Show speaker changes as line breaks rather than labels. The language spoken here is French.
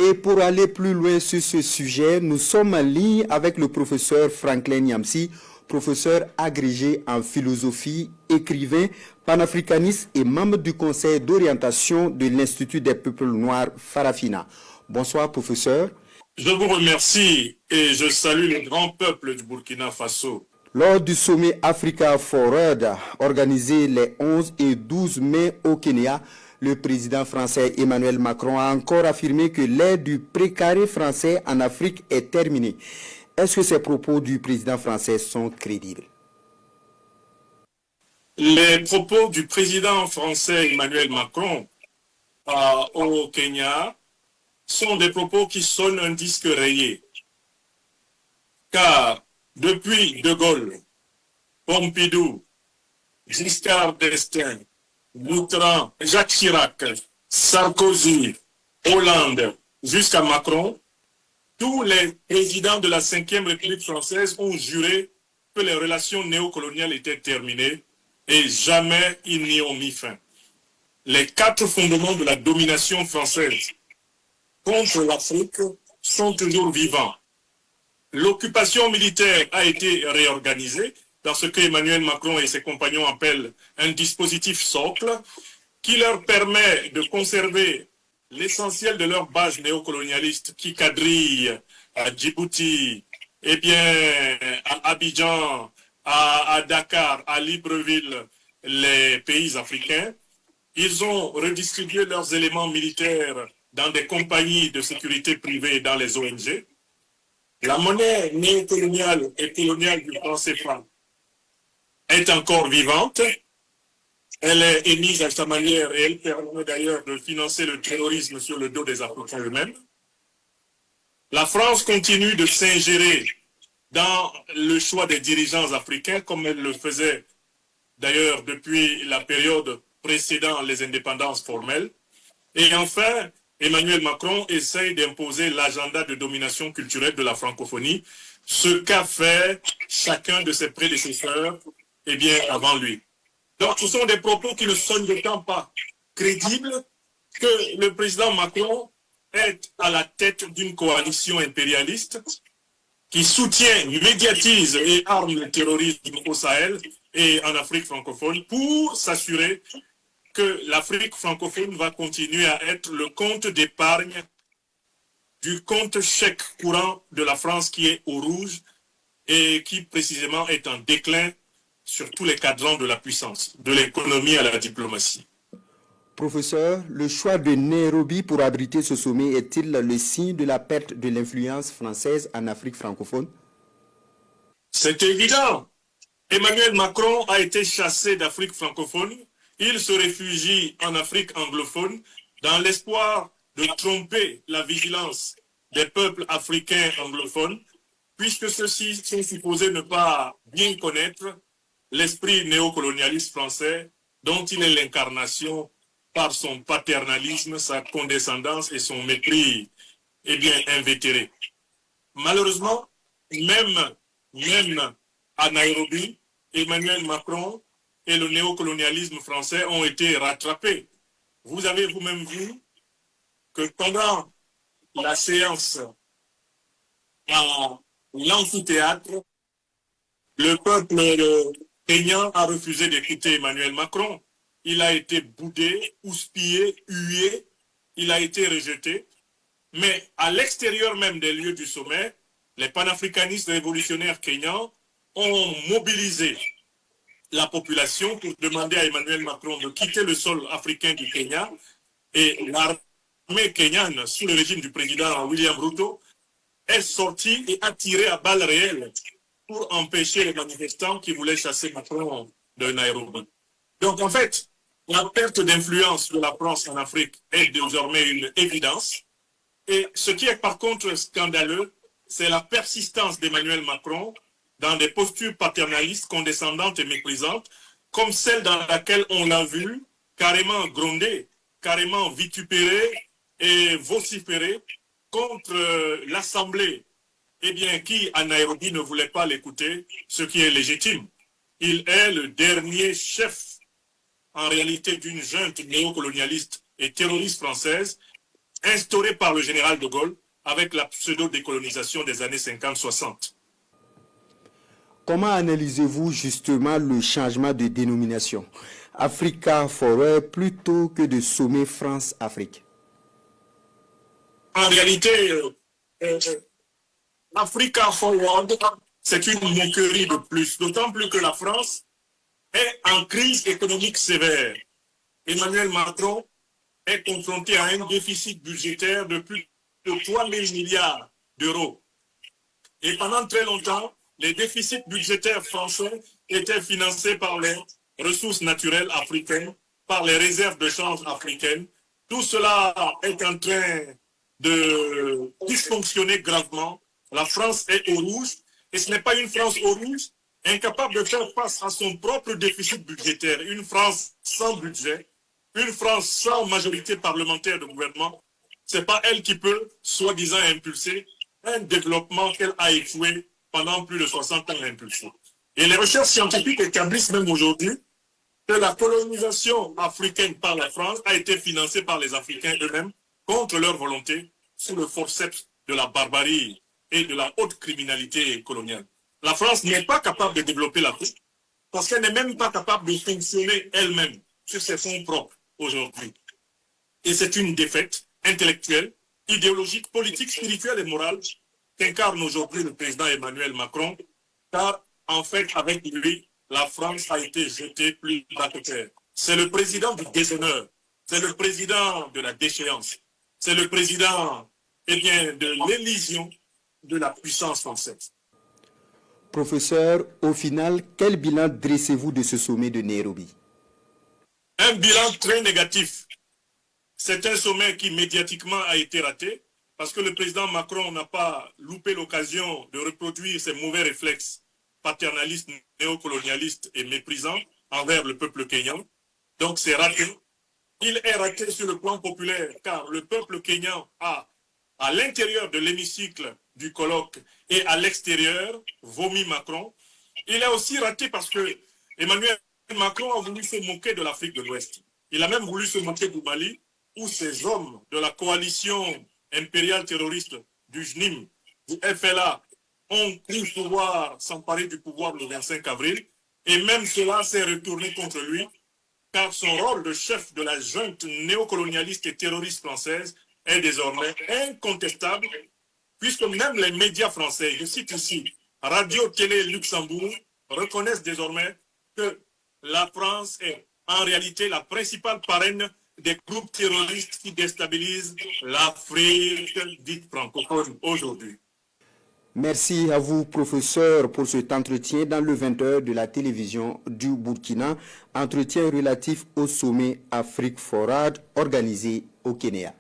Et pour aller plus loin sur ce sujet, nous sommes en ligne avec le professeur Franklin Nyamsi, professeur agrégé en philosophie, écrivain, panafricaniste et membre du conseil d'orientation de l'Institut des peuples noirs Farafina. Bonsoir professeur.
Je vous remercie et je salue le grand peuple du Burkina Faso.
Lors du sommet Africa Forward organisé les 11 et 12 mai au Kenya, le président français Emmanuel Macron a encore affirmé que l'ère du précaré français en Afrique est terminée. Est-ce que ces propos du président français sont crédibles?
Les propos du président français Emmanuel Macron au Kenya sont des propos qui sonnent un disque rayé. Car depuis De Gaulle, Pompidou, Giscard d'Estaing, Mitterrand, Jacques Chirac, Sarkozy, Hollande, jusqu'à Macron, tous les présidents de la Ve République française ont juré que les relations néocoloniales étaient terminées et jamais ils n'y ont mis fin. Les 4 fondements de la domination française contre l'Afrique sont toujours vivants. L'occupation militaire a été réorganisée dans ce que Emmanuel Macron et ses compagnons appellent un dispositif socle qui leur permet de conserver l'essentiel de leur base néocolonialiste qui quadrille à Djibouti, et bien à Abidjan, à Dakar, à Libreville, les pays africains. Ils ont redistribué leurs éléments militaires dans des compagnies de sécurité privées dans les ONG. La monnaie néocoloniale et coloniale du franc CFA est encore vivante. Elle est émise à sa manière et elle permet d'ailleurs de financer le terrorisme sur le dos des Africains eux-mêmes. La France continue de s'ingérer dans le choix des dirigeants africains comme elle le faisait d'ailleurs depuis la période précédant les indépendances formelles. Et enfin, Emmanuel Macron essaye d'imposer l'agenda de domination culturelle de la francophonie, ce qu'a fait chacun de ses prédécesseurs avant lui. Donc ce sont des propos qui ne sonnent d'autant pas crédibles que le président Macron est à la tête d'une coalition impérialiste qui soutient, médiatise et arme le terrorisme au Sahel et en Afrique francophone pour s'assurer que l'Afrique francophone va continuer à être le compte d'épargne du compte chèque courant de la France qui est au rouge et qui précisément est en déclin sur tous les cadrans de la puissance, de l'économie à la diplomatie.
Professeur, le choix de Nairobi pour abriter ce sommet est-il le signe de la perte de l'influence française en Afrique francophone?
C'est évident. Emmanuel Macron a été chassé d'Afrique francophone. Il se réfugie en Afrique anglophone dans l'espoir de tromper la vigilance des peuples africains anglophones, puisque ceux-ci sont supposés ne pas bien connaître l'esprit néocolonialiste français dont il est l'incarnation par son paternalisme, sa condescendance et son mépris invétéré. Malheureusement, même à Nairobi, Emmanuel Macron et le néocolonialisme français ont été rattrapés. Vous avez vous-même vu que pendant la séance à l'amphithéâtre, le peuple kényan a refusé d'écouter Emmanuel Macron. Il a été boudé, houspillé, hué, il a été rejeté. Mais à l'extérieur même des lieux du sommet, les panafricanistes révolutionnaires kenyans ont mobilisé la population pour demander à Emmanuel Macron de quitter le sol africain du Kenya. Et l'armée kenyane, sous le régime du président William Ruto, est sortie et a tiré à balles réelles pour empêcher les manifestants qui voulaient chasser Macron de Nairobi. Donc en fait, la perte d'influence de la France en Afrique est désormais une évidence. Et ce qui est par contre scandaleux, c'est la persistance d'Emmanuel Macron dans des postures paternalistes, condescendantes et méprisantes, comme celle dans laquelle on l'a vu carrément gronder, carrément vitupérer et vociférer contre l'Assemblée, qui à Nairobi ne voulait pas l'écouter, ce qui est légitime. Il est le dernier chef, en réalité, d'une junte néocolonialiste et terroriste française instaurée par le général de Gaulle avec la pseudo-décolonisation des années 50-60.
Comment analysez-vous justement le changement de dénomination Africa Forward plutôt que de sommet France-Afrique?
En réalité, Africa Forward, c'est une moquerie de plus, d'autant plus que la France est en crise économique sévère. Emmanuel Macron est confronté à un déficit budgétaire de plus de 3 000 milliards d'euros. Et pendant très longtemps, les déficits budgétaires français étaient financés par les ressources naturelles africaines, par les réserves de change africaines. Tout cela est en train de dysfonctionner gravement. La France est au rouge, et ce n'est pas une France au rouge, incapable de faire face à son propre déficit budgétaire. Une France sans budget, une France sans majorité parlementaire de gouvernement, ce n'est pas elle qui peut, soi-disant, impulser un développement qu'elle a échoué pendant plus de 60 ans à impulser. Et les recherches scientifiques établissent même aujourd'hui que la colonisation africaine par la France a été financée par les Africains eux-mêmes, contre leur volonté, sous le forceps de la barbarie et de la haute criminalité coloniale. La France n'est pas capable de développer l'Afrique parce qu'elle n'est même pas capable de fonctionner elle-même sur ses fonds propres aujourd'hui. Et c'est une défaite intellectuelle, idéologique, politique, spirituelle et morale qu'incarne aujourd'hui le président Emmanuel Macron, car en fait, avec lui, la France a été jetée plus bas que terre. C'est le président du déshonneur, c'est le président de la déchéance, c'est le président de l'élision de la puissance française.
Professeur, au final, quel bilan dressez-vous de ce sommet de Nairobi?
Un bilan très négatif. C'est un sommet qui médiatiquement a été raté parce que le président Macron n'a pas loupé l'occasion de reproduire ses mauvais réflexes paternalistes, néocolonialistes et méprisants envers le peuple kényan. Donc c'est raté. Il est raté sur le plan populaire car le peuple kényan a, à l'intérieur de l'hémicycle du colloque et à l'extérieur, vomi Macron. Il est aussi raté parce que Emmanuel Macron a voulu se moquer de l'Afrique de l'Ouest. Il a même voulu se moquer du Mali, où ces hommes de la coalition impériale terroriste du JNIM, du FLA, ont cru pouvoir s'emparer du pouvoir le 25 avril. Et même cela s'est retourné contre lui, car son rôle de chef de la junte néocolonialiste et terroriste française est désormais incontestable, puisque même les médias français, je cite ici, Radio Télé Luxembourg, reconnaissent désormais que la France est en réalité la principale parraine des groupes terroristes qui déstabilisent l'Afrique dite francophone aujourd'hui.
Merci à vous, professeur, pour cet entretien dans le 20h de la télévision du Burkina, entretien relatif au sommet Afrique Forward organisé au Kenya.